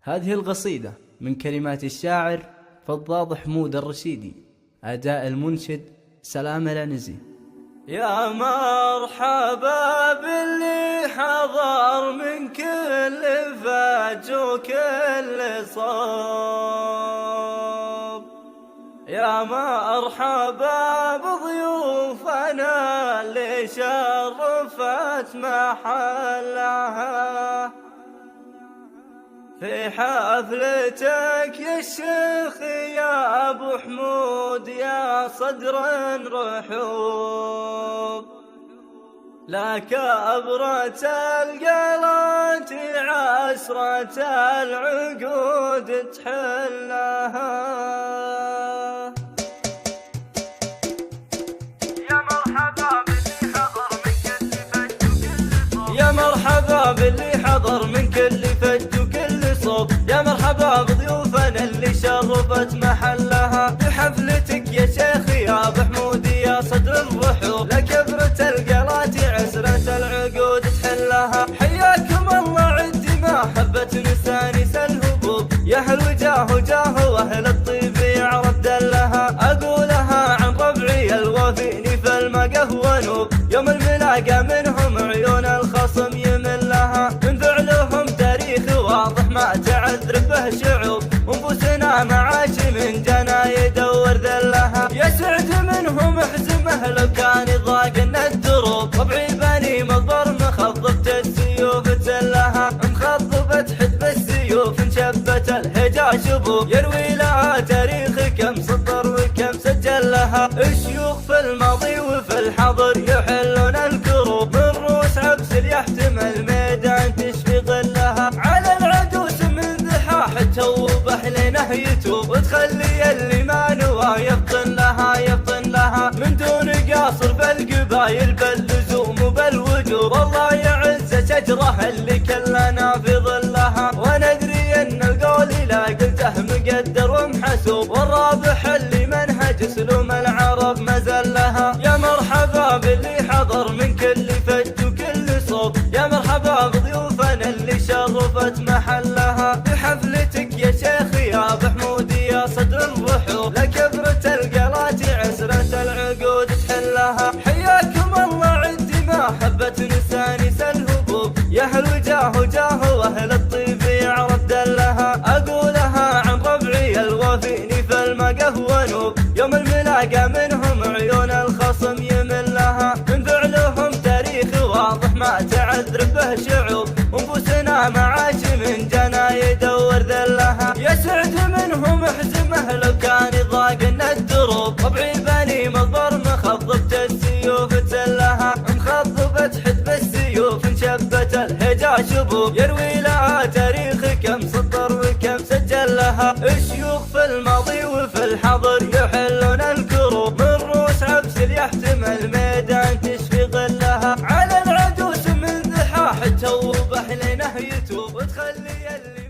هذه القصيدة من كلمات الشاعر فضاض حمود الرشيدي، أداء المنشد سلام العنزي. يا مرحبا باللي حضر من كل فج وكل صوب، يا مرحبا بضيوفنا اللي شرفت محلها في حفلتك يا الشيخ يا ابو حمود، يا صدر رحوب لا كبرة القلات عسرة العقود تحلها. يا مرحبا باللي حضر من كل فج وكل صوب، يا مرحبا باللي حضر من كل فج وكل صوب، يا مرحبا بضيوفنا اللي شرفت محلها بحفلتك يا شيخ يا ابو حمود، يا صدر الرحوب لا كبرة القلات عسرة العقود تحلها. حياكم الله عد محبة نسانيس الهبوب، يا اهل وجاه وجاه واهل الطيب يعرف دلها. اقولها عن ربعي الوفيني في المقه ونوب، يوم الملاقى منهم عيون الخصم يملها. من فعلهم تاريخ واضح ما تعذر به شعوب، ونفوسنا معاش من جنا يدور ذلها. يا سعد منهم احزمه لو كان ضاقنا الدروب، ربعي بني مضبر مخضبت السيوف تسلها. مخضبت حدب السيوف انشبت الهجا شبوب، يروي لها تاريخ كم سطر وكم سجل لها. الشيوخ في الماضي وفي الحاضر يحلون الكروب، من روس عبس يحتمل ميدان تشفي ظلها. على العدوس من ذحاح توب اهلنا يتوب، وتخلي اللي ما نوى يفطن لها يفطن لها. من دون قاصر بالقبايل باللزوم وبالوجوب، الله يعز شجره اللي كلنا في ظلها. وندري ان القول لا قلته مقدر ومحسوب، والرابح اللي منهج سلوم العرب مزلها. يا مرحبا باللي حضر من كل فج وكل صوب، يا مرحبا بضيوفنا اللي شرفت محلها بحفلتك يا شيخ يا ابو حمود، يا صدر الرحوب لا كبرة القلات عسرة العقود تحلها. حياكم الله عد محبة نسانيس الهبوب، يا اهل وجاه وجاه واهل الطيب يعرف دلها. اقولها عن ربعي الوفيني في المقه ونوب، يوم الملاقى منهم عيون الخصم يملها. من فعلهم تاريخ واضح ما تعذر به شعوب، ونفوسنا معاش من جنا يدور ذلها. يا سعد منهم احزمه لو كان ضاقنا الدروب، ربعي بني مضبر مخضبت السيوف تسلها. مخضبت حدب السيوف انشبت الهجا شبوب، يروي لها تاريخ كم سطر وكم سجل لها. الشيوخ في الماضي وفي الحاضر يحلون الكروب، من روس عبس يحتمل ميدان تشفي ظلها. على العدوس من ذحاح توب اهلنا يتوب، وتخلي اللي